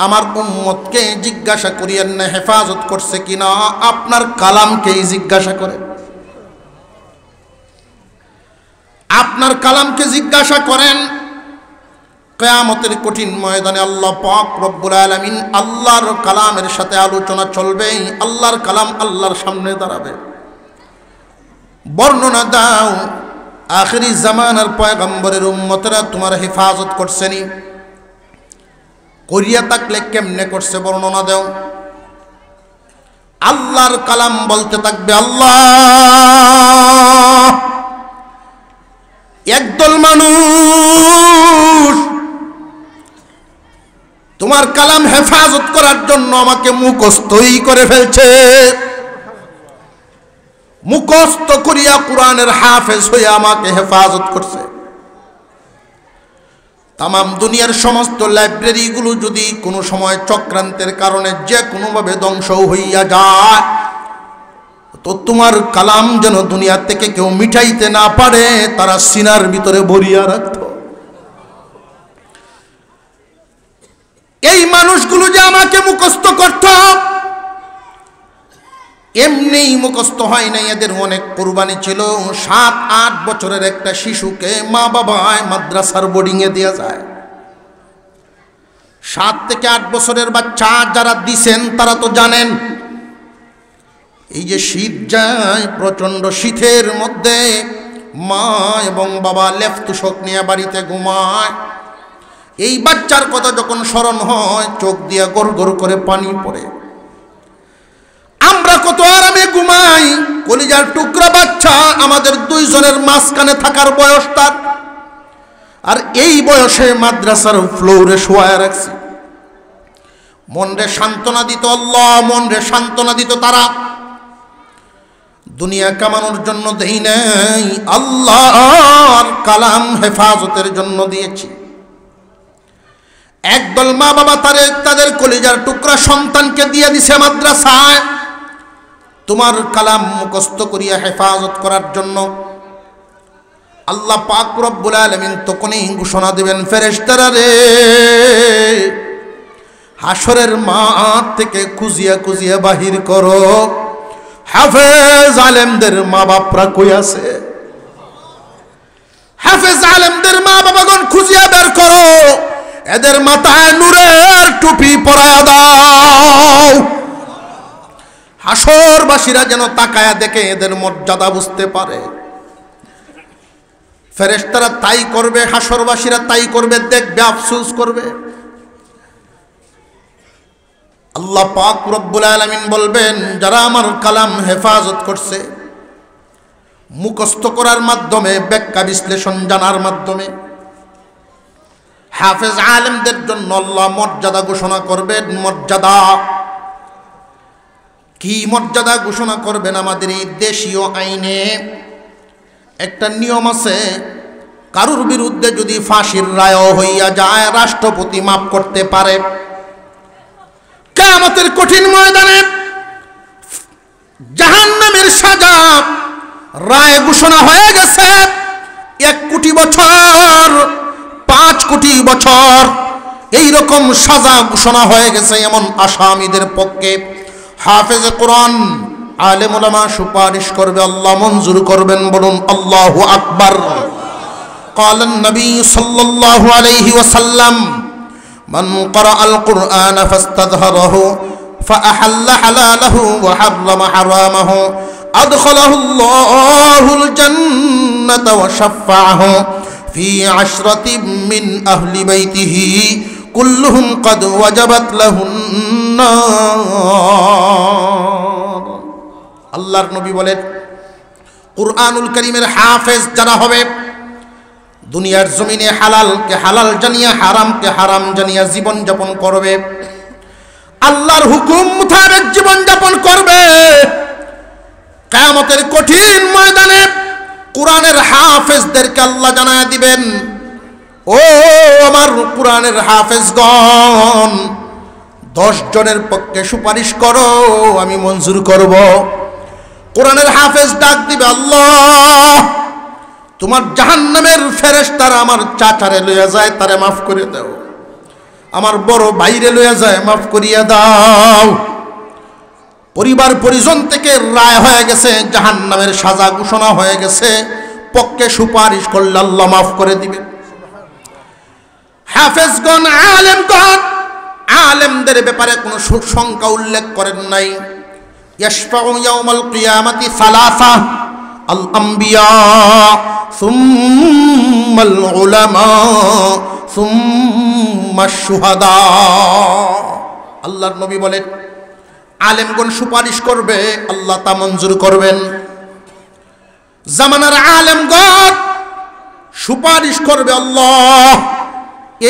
Speaker 1: আমার উম্মতকে জিজ্ঞাসা করিয়েন না হেফাজত করছে কিনা, আপনার কালামকেই জিজ্ঞাসা করেন। আপনার কালামকে জিজ্ঞাসা করেন, কিয়ামতের কঠিন ময়দানে আল্লাহ পাক রব্বুল আলামিন আল্লাহর কালামের সাথে আলোচনা চলবে, আল্লাহর কালাম আল্লাহর সামনে দাঁড়াবে। বর্ণনা দাও আখিরি জামানার পয়গম্বরের উম্মতেরা তোমার হেফাজত করছেনি, করিয়া থাকলে কেমনে করছে বর্ণনা দাও। আল্লাহর কালাম বলতে থাকবে, আল্লাহ একদল মানুষ তোমার কালাম হেফাজত করার জন্য আমাকে মুখস্থই করে ফেলছে, মুখস্থ করিয়া কোরআনের হাফেজ হয়ে আমাকে হেফাজত করছে। তামাম দুনিয়ার সমস্ত লাইব্রেরিগুলো যদি কোনো সময় চক্রান্তের কারণে যে কোনোভাবে ধ্বংস হইয়া যায়, তো তোমার কালাম যেন দুনিয়া থেকে কেউ মিটাইতে না পারে, তারা সিনার ভিতরে ভরিয়া রাখত। এই মানুষগুলো যে আমাকে মুখস্থ করত, এমনি মুখস্থ হয় নাই, এদের অনেক কুরবানি ছিল। 7-8 বছরের একটা শিশুকে মা বাবায় মাদ্রাসার বোর্ডিংয়ে দেওয়া যায়। 7 থেকে 8 বছরের বাচ্চা যারা দিছেন তারা তো জানেন, এই যে শীত যায়, প্রচণ্ড শীতের মধ্যে মা এবং বাবা লেপ তুষক নিয়ে বাড়িতে ঘুমায়। এই বাচ্চার কথা যখন স্মরণ হয়, চোখ দিয়ে গড় গড় করে পানি পড়ে। আমরা কত আরামে ঘুমাই, কলিজার টুকরা বাচ্চা আমাদের 2 জনের মাঝখানে থাকার বয়স তার, আর এই বয়সে মাদ্রাসার ফ্লোরে শোয়া রাখছি। মনরে সান্ত্বনা দিত আল্লাহ, মনরে সান্ত্বনা দিত তারা। দুনিয়া কামানোর জন্য দেই নাই, আল্লাহর কালাম হেফাজতের জন্য দিয়েছি। একদল মা বাবা তাদের কলিজার টুকরা সন্তানকে দিয়ে দিছে মাদ্রাসায় তোমার কালাম মুখস্থ করিয়া হেফাজত করার জন্য। আল্লাহ পাক রব্বুল আলামিন তখনই ঘোষণা দিবেন, ফেরেশতারা রে, হাসরের মাঠ থেকে খুঁজিয়া খুঁজিয়া বাহির করো হাফেজ আলেমদের মা বাপরা কই আছে। হাফেজ আলেমদের মা বাবাগণ খুঁজিয়া বের করো, এদের মাথায় নূরের টুপি পরায়া দাও। হাসরবাসীরা যেন তাকায়া দেখে এদের মর্যাদা বুঝতে পারে। ফেরেশতারা তাই করবে, হাসরবাসীরা তাই করবে, দেখবে, আফসোস করবে। আল্লাহ পাক রব্বুল আলামিন বলবেন, যারা আমার কালাম হেফাজত করছে, মুখস্থ করার মাধ্যমে, ব্যাখ্যা বিশ্লেষণ জানার মাধ্যমে, হাফেজ আলেমদের জন্য আল্লাহ মর্যাদা ঘোষণা করবেন। মর্যাদা কি মর্যাদা ঘোষণা করবেন? আমাদের এই দেশীয় আইনে একটা নিয়ম আছে, কারুর বিরুদ্ধে যদি ফাঁসির রায় হইয়া যায়, রাষ্ট্রপতি মাফ করতে পারে। কিয়ামতের কঠিন ময়দানে জাহান্নামের সাজা রায় ঘোষণা হয়ে গেছে। 1 কোটি বছর, 5 কোটি বছর, এইরকম সাজা ঘোষণা হয়ে গেছে এমন আসামিদের পক্ষে। হাফেজ কোরআন আলেম উলামা সুপারিশ করবে, আল্লাহ মঞ্জুর করবেন। বলুন আল্লাহু আকবার। قال النبي صلى الله عليه وسلم من قرأ القرآن فاستظهره فأحل حلاله وحرم حرامه أدخله الله الجنة وشفعه في 10 من أهل بيته كلهم قد وجبت له النار। আল্লাহর নবী বলেন, কুরআনুল কারীমের হাফেজ যারা হবে, দুনিয়ার জমিনে হালালকে হালাল জানিয়া, হারামকে হারাম জানিয়া জীবন যাপন করবে, আল্লাহর হুকুম মোতাবেক জীবন যাপন করবে, কিয়ামতের কঠিন ময়দানে কোরআনের হাফেজদেরকে আল্লাহ জানায় দিবেন, ও আমার কোরআনের হাফেজগণ, 10 জনের পক্ষে সুপারিশ করো, আমি মঞ্জুর করব। কোরআনের হাফেজ ডাক দিবে, আল্লাহ তোমার জাহান্নামের ফেরেশতারা আমার চাচারে লইয়া যায়, তারে মাফ করে দাও। আমার বড় ভাইরে লইয়া যায়, মাফ করিয়া দাও। পরিবার পরিজন থেকে রায় হয়ে গেছে, জাহান্নামের সাজা ঘোষণা হয়ে গেছে, পক্ষে সুপারিশ করলে আল্লাহ মাফ করে দিবেন। হাফেজগণ, আলেমগণ, আলেমদের ব্যাপারে কোনো সংখ্যা উল্লেখ করেন নাই। ইয়াশফাউ ইয়াউমাল কিয়ামাতি সালাসা, আল আম্বিয়া সুম্মাল উলামা সুম্মাশ শুহাদা। আল্লাহর নবী বলেন, আলেমগণ সুপারিশ করবে, আল্লাহ তা মঞ্জুর করবেন। জামানার আলেমগণ সুপারিশ করবে, আল্লাহ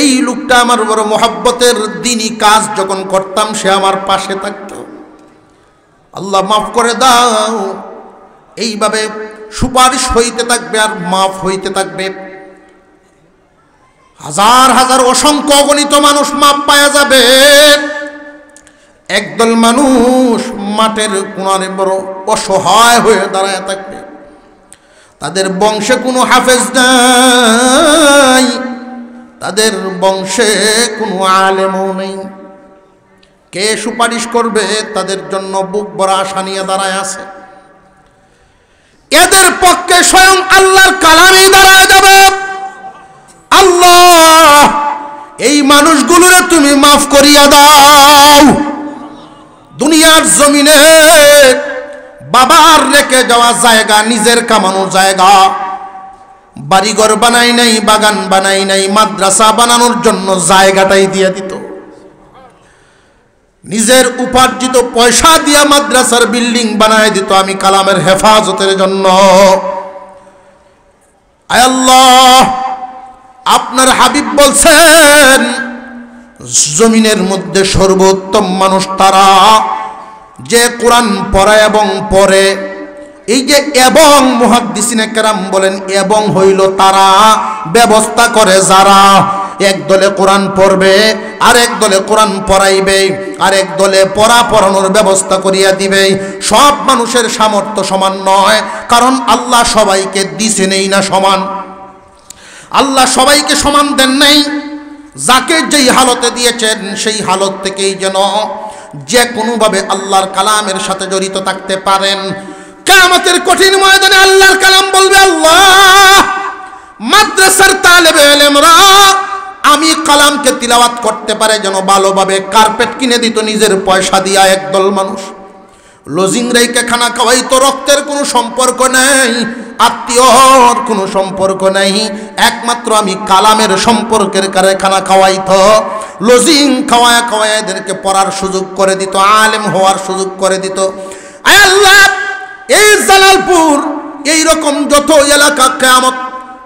Speaker 1: এই লোকটা আমার বড় মোহাব্বতের, দিনই কাজ যখন করতাম সে আমার পাশে থাকতো, আল্লাহ মাফ করে দাও। এইভাবে সুপারিশ হইতে থাকবে আর মাফ হইতে থাকবে। হাজার হাজার অসংখ্য অগণিত মানুষ মাপ পাওয়া যাবে। একদল মানুষ মাঠের কোণারে বড় অসহায় হয়ে দাঁড়ায় থাকবে, তাদের বংশে কোনো হাফেজ নাই, তাদের বংশে কোনো আলেমও নেই। কে সুপারিশ করবে? তাদের জন্য বুক ভরা আশা নিয়ে দাঁড়ায় আছে। এদের পক্ষে স্বয়ং আল্লাহর কালামই দাঁড়ায় যাবে। আল্লাহ এই মানুষগুলোরে তুমি মাফ করিয়া দাও। দুনিয়ার জমিনে বাবার রেখে যাওয়া জায়গা, নিজের কামানো জায়গা, বাড়িঘর বানাই নাই, বাগান বানাই নাই, মাদ্রাসা বানানোর জন্য জায়গাটাই দিয়ে দিত। নিজের উপার্জিত পয়সা দিয়া মাদ্রাসার বিল্ডিং বানায় দিত আমি কালামের হেফাজতের জন্য। আয় আল্লাহ, আপনার হাবিব বলছেন জমিনের মধ্যে সর্বোত্তম মানুষ তারা যে কোরআন পড়ে এবং পড়ে। এই যে এবং, মুহাদ্দিসিনে কেরাম বলেন এবং হইল তারা, ব্যবস্থা করে যারা। এক দলে কোরআন পড়বে, আরেক দলে কোরআন পড়াইবে, আরেক দলে পড়ানোর ব্যবস্থা করিয়া দিবে। সব মানুষের সামর্থ্য সমান নয়, কারণ আল্লাহ সবাইকে দিছে নেই না সমান। আল্লাহ সবাইকে সমান দেন নাই। যাকে যেই হালতে দিয়েছেন সেই হালত থেকেই যেন যে কোনোভাবে আল্লাহর কালামের সাথে জড়িত থাকতে পারেন। কিয়ামতের কঠিন ময়দানে আল্লাহর কালাম বলবে, আল্লাহ মাদ্রাসার তালেবে ইলমরা আমি কালামকে তিলাওয়াত করতে পারে যেন ভালোভাবে কার্পেট কিনে দিত নিজের পয়সা দিয়া একদল মানুষ। লজিং রাইকে খানা খাওয়াইতো, রক্তের কোনো সম্পর্ক নেই, আত্মীয়র কোনো সম্পর্ক নেই, একমাত্র আমি কালামের সম্পর্কের কারে খানা খাওয়াইতো। লজিং খাওয়ায় খাওয়ায় এদেরকে পড়ার সুযোগ করে দিত, আলেম হওয়ার সুযোগ করে দিত। আয় আল্লাহ, এই জালালপুর এইরকম যত এলাকা কিয়ামত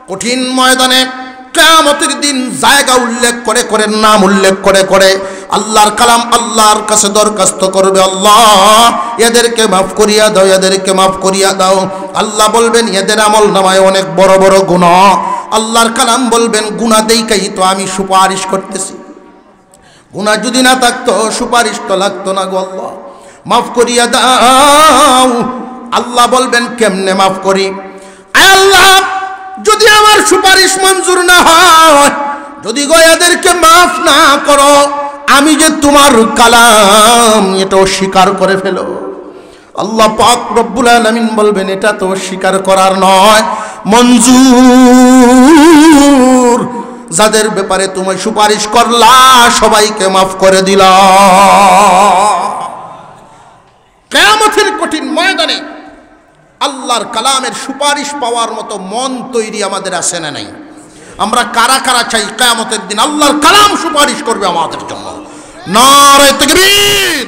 Speaker 1: কঠিন ময়দানে কিয়ামতের দিন জায়গা উল্লেখ করে করে, নাম উল্লেখ করে করে আল্লাহর কালাম আল্লাহর কাছে দরখাস্ত করবে, আল্লাহ এদেরকে মাফ করিয়া দাও, এদেরকে মাফ করিয়া দাও। আল্লাহ বলবেন এদের আমল নামায় অনেক বড় বড় গুনাহ। আল্লাহর কালাম বলবেন গুনাহ দেইকাই তো আমি সুপারিশ করতেছি, গুনাহ যদি না থাকতো সুপারিশ তো লাগতো না গো। আল্লাহ মাফ করিয়া দাও। আল্লাহ বলবেন কেমনে মাফ করি? আয় আল্লাহ, যদি আমার সুপারিশ মঞ্জুর না হয়, যদি গো এদেরকে মাফ না করো, আমি যে তোমার কালাম এটা অস্বীকার করে ফেলো। আল্লাহ পাক রব্বুল আলামিন বলবেন এটা তো অস্বীকার করার নয়, মঞ্জুর। যাদের ব্যাপারে তুমি সুপারিশ করলা সবাইকে মাফ করে দিলা। কিয়ামতের কঠিন ময়দানে আল্লাহর কালামের সুপারিশ পাওয়ার মতো মন তৈরি আমাদের আছে না নাই? আমরা কারা কারা চাই কিয়ামতের দিন আল্লাহর কালাম সুপারিশ করবে আমাদের জন্য? নারে তাকবীর।